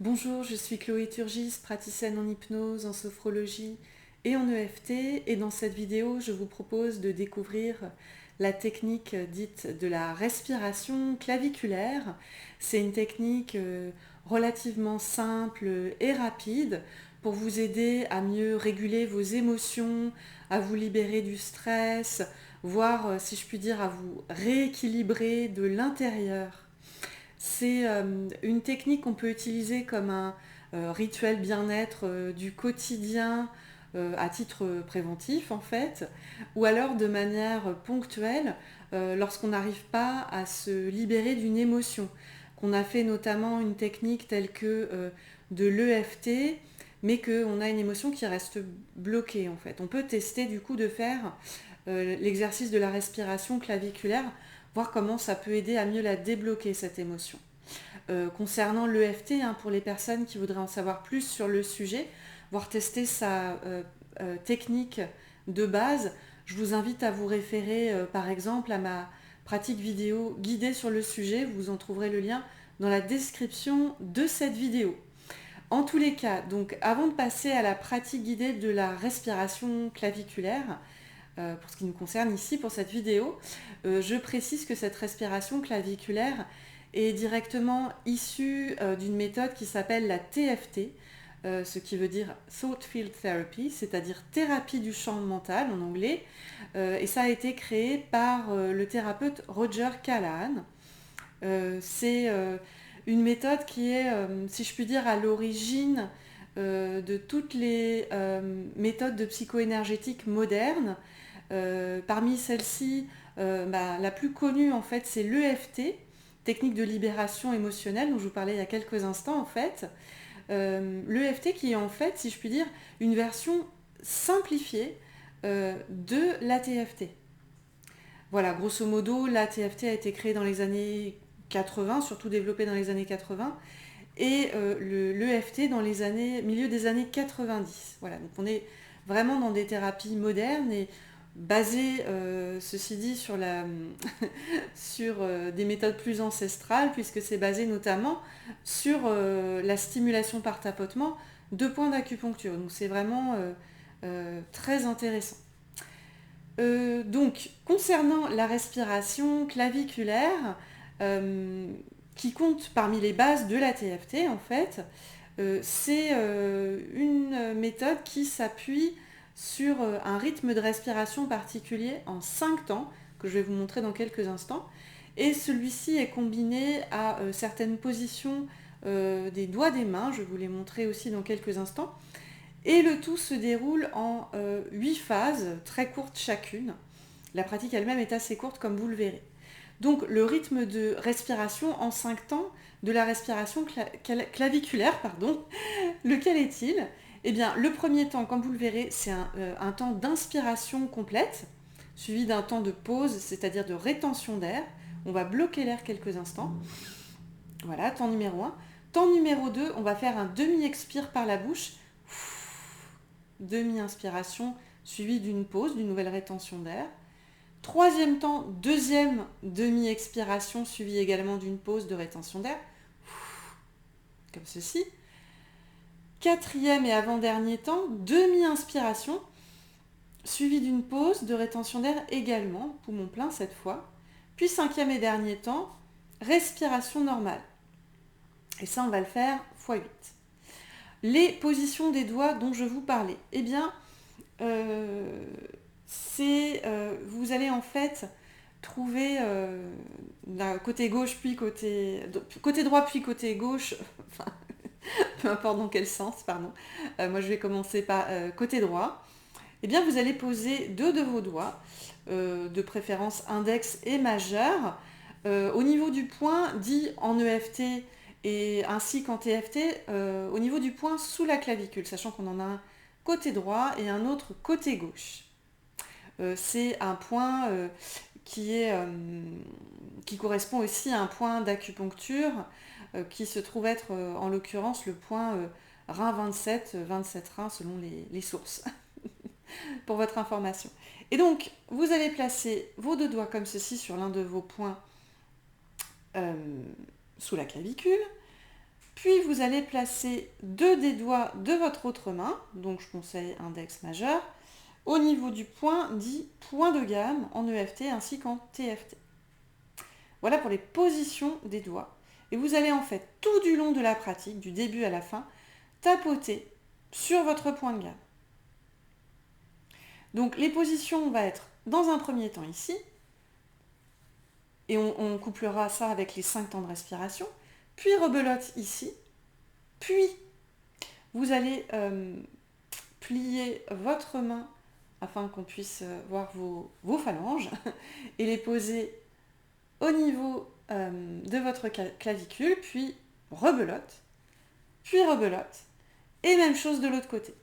Bonjour, je suis Chloé Turgis, praticienne en hypnose, en sophrologie et en EFT. Et dans cette vidéo, je vous propose de découvrir la technique dite de la respiration claviculaire. C'est une technique relativement simple et rapide pour vous aider à mieux réguler vos émotions, à vous libérer du stress, voire, si je puis dire, à vous rééquilibrer de l'intérieur. C'est une technique qu'on peut utiliser comme un rituel bien-être du quotidien à titre préventif en fait, ou alors de manière ponctuelle lorsqu'on n'arrive pas à se libérer d'une émotion. Qu'on a fait notamment une technique telle que de l'EFT, mais qu'on a une émotion qui reste bloquée en fait. On peut tester du coup de faire l'exercice de la respiration claviculaire, voir comment ça peut aider à mieux la débloquer cette émotion. Concernant l'EFT, pour les personnes qui voudraient en savoir plus sur le sujet, voire tester sa technique de base, je vous invite à vous référer par exemple à ma pratique vidéo guidée sur le sujet. Vous en trouverez le lien dans la description de cette vidéo. En tous les cas, donc avant de passer à la pratique guidée de la respiration claviculaire, pour ce qui nous concerne ici pour cette vidéo, je précise que cette respiration claviculaire est directement issue d'une méthode qui s'appelle la TFT, ce qui veut dire Thought Field Therapy, c'est-à-dire thérapie du champ mental en anglais, et ça a été créé par le thérapeute Roger Callahan. C'est une méthode qui est, si je puis dire, à l'origine de toutes les méthodes de psycho-énergétique modernes. Parmi celles-ci, la plus connue en fait, c'est l'EFT, technique de libération émotionnelle dont je vous parlais il y a quelques instants en fait. L'EFT qui est en fait, si je puis dire, une version simplifiée de la TFT. Voilà, grosso modo, la TFT a été créée dans les années 80, surtout développée dans les années 80, et l'EFT dans les milieu des années 90. Voilà, donc on est vraiment dans des thérapies modernes et basées, ceci dit, sur, sur des méthodes plus ancestrales, puisque c'est basé notamment sur la stimulation par tapotement de points d'acupuncture. Donc c'est vraiment très intéressant. Donc, concernant la respiration claviculaire, qui compte parmi les bases de la TFT en fait, c'est une méthode qui s'appuie sur un rythme de respiration particulier en 5 temps, que je vais vous montrer dans quelques instants, et celui-ci est combiné à certaines positions des doigts des mains, je vais vous les montrer aussi dans quelques instants, et le tout se déroule en 8 phases, très courtes chacune. La pratique elle-même est assez courte comme vous le verrez. Donc le rythme de respiration en 5 temps de la respiration claviculaire, lequel est-il ? Eh bien le premier temps, comme vous le verrez, c'est un temps d'inspiration complète, suivi d'un temps de pause, c'est-à-dire de rétention d'air. On va bloquer l'air quelques instants. Voilà, temps numéro 1. Temps numéro 2, on va faire un demi-expire par la bouche. Demi-inspiration suivie d'une pause, d'une nouvelle rétention d'air. Troisième temps, deuxième demi-expiration suivie également d'une pause de rétention d'air, comme ceci. Quatrième et avant-dernier temps, demi-inspiration suivie d'une pause de rétention d'air également, poumon plein cette fois. Puis cinquième et dernier temps, respiration normale. Et ça, on va le faire x8. Les positions des doigts dont je vous parlais, eh bien, vous allez en fait trouver côté gauche puis côté droit puis côté gauche, enfin, peu importe dans quel sens, pardon. Moi je vais commencer par côté droit. Eh bien vous allez poser 2 de vos doigts, de préférence index et majeur, au niveau du poing dit en EFT et ainsi qu'en TFT, au niveau du poing sous la clavicule, sachant qu'on en a un côté droit et un autre côté gauche. C'est un point qui correspond aussi à un point d'acupuncture qui se trouve être en l'occurrence le point rein 27 reins selon les sources, pour votre information. Et donc, vous allez placer vos 2 doigts comme ceci sur l'un de vos points sous la clavicule. Puis vous allez placer 2 des doigts de votre autre main, donc je conseille index majeur, au niveau du point dit point de gamme en EFT ainsi qu'en TFT. Voilà pour les positions des doigts. Et vous allez en fait tout du long de la pratique, du début à la fin, tapoter sur votre point de gamme. Donc les positions, on va être dans un premier temps ici, et on couplera ça avec les 5 temps de respiration, puis rebelote ici, puis vous allez plier votre main afin qu'on puisse voir vos phalanges et les poser au niveau de votre clavicule, puis rebelote, et même chose de l'autre côté.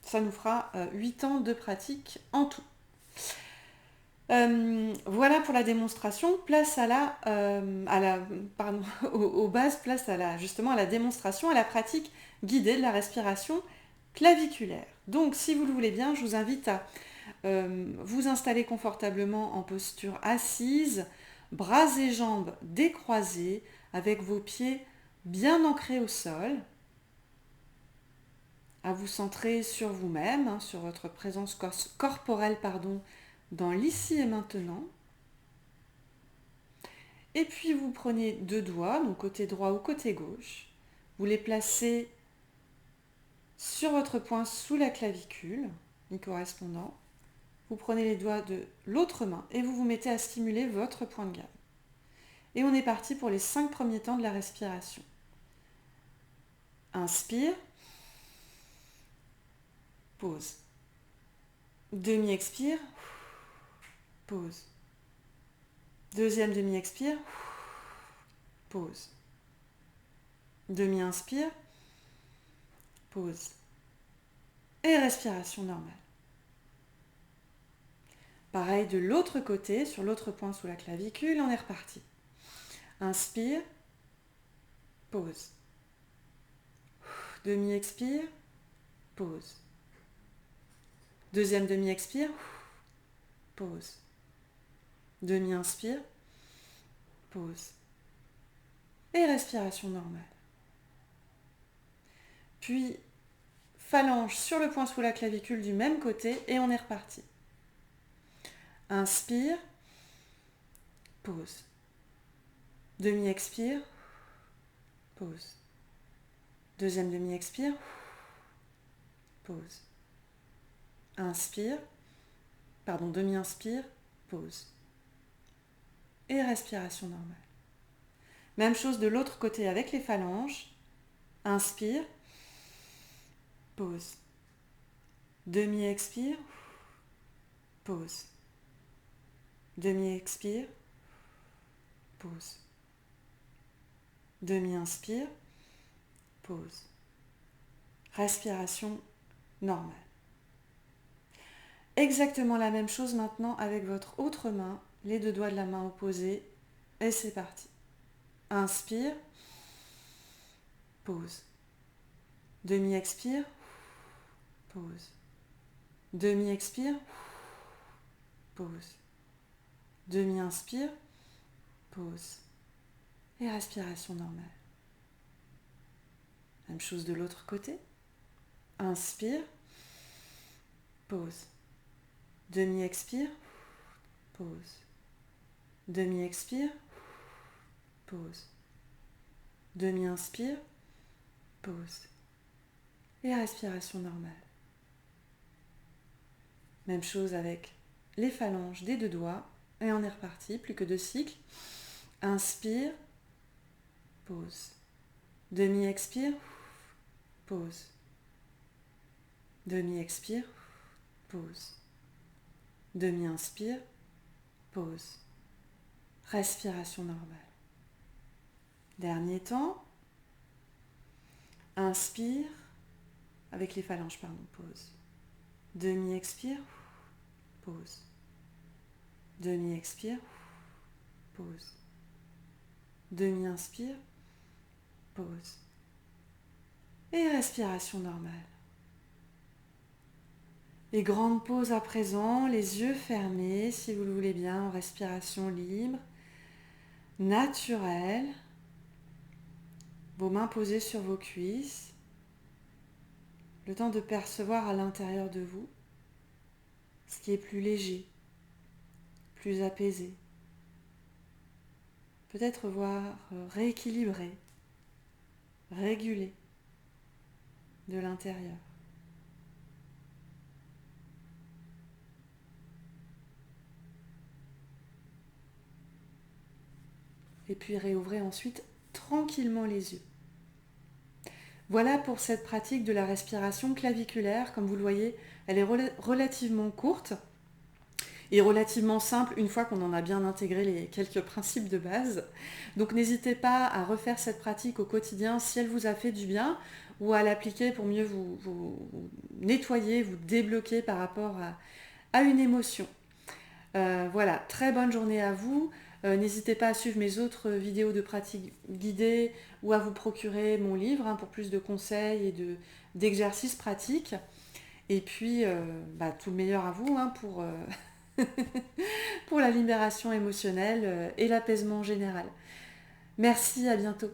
Ça nous fera 8 temps de pratique en tout. Voilà pour la démonstration. Place aux bases, place justement à la démonstration, à la pratique guidée de la respiration claviculaire. Donc, si vous le voulez bien, je vous invite à vous installer confortablement en posture assise, bras et jambes décroisés, avec vos pieds bien ancrés au sol, à vous centrer sur vous-même, sur votre présence corporelle, dans l'ici et maintenant. Et puis vous prenez 2 doigts, donc côté droit ou côté gauche, vous les placez sur votre poing sous la clavicule, y correspondant. Vous prenez les doigts de l'autre main et vous vous mettez à stimuler votre point de gamme. Et on est parti pour les 5 premiers temps de la respiration. Inspire, pause. Demi-expire, pause. Deuxième demi-expire, pause. Demi-inspire, pause. Et respiration normale. Pareil de l'autre côté, sur l'autre point sous la clavicule, on est reparti. Inspire, pause. Demi-expire, pause. Deuxième demi-expire, pause. Demi-inspire, pause. Et respiration normale. Puis, phalange sur le point sous la clavicule du même côté et on est reparti. Inspire, pause. Demi-expire, pause. Deuxième demi-expire, pause. Demi-inspire, pause. Et respiration normale. Même chose de l'autre côté avec les phalanges. Inspire, pause. Demi-expire, pause. Demi-expire, pause. Demi-inspire, pause. Respiration normale. Exactement la même chose maintenant avec votre autre main, les 2 doigts de la main opposés, et c'est parti. Inspire, pause. Demi-expire, pause. Demi-expire, pause. Demi-inspire, pause. Et respiration normale. Même chose de l'autre côté. Inspire, pause. Demi-expire, pause. Demi-expire, pause. Demi-inspire, pause. Et respiration normale. Même chose avec les phalanges des 2 doigts. Et on est reparti, plus que 2 cycles. Inspire, pause. Demi-expire, pause. Demi-expire, pause. Demi-inspire, pause. Respiration normale. Dernier temps. Inspire, avec les phalanges, pause. Demi-expire, pause. Demi-expire, pause. Demi-inspire, pause. Et respiration normale. Et grande pause à présent, les yeux fermés, si vous le voulez bien, en respiration libre, naturelle. vos mains posées sur vos cuisses, le temps de percevoir à l'intérieur de vous ce qui est plus léger, plus apaisé. Peut-être voir rééquilibrer, réguler de l'intérieur. Et puis réouvrez ensuite tranquillement les yeux. Voilà pour cette pratique de la respiration claviculaire. Comme vous le voyez, elle est relativement courte et relativement simple une fois qu'on en a bien intégré les quelques principes de base. Donc n'hésitez pas à refaire cette pratique au quotidien si elle vous a fait du bien ou à l'appliquer pour mieux vous nettoyer, vous débloquer par rapport à une émotion. Voilà, très bonne journée à vous. N'hésitez pas à suivre mes autres vidéos de pratique guidée ou à vous procurer mon livre pour plus de conseils et d'exercices pratiques. Et puis, tout le meilleur à vous pour la libération émotionnelle et l'apaisement général. Merci, à bientôt.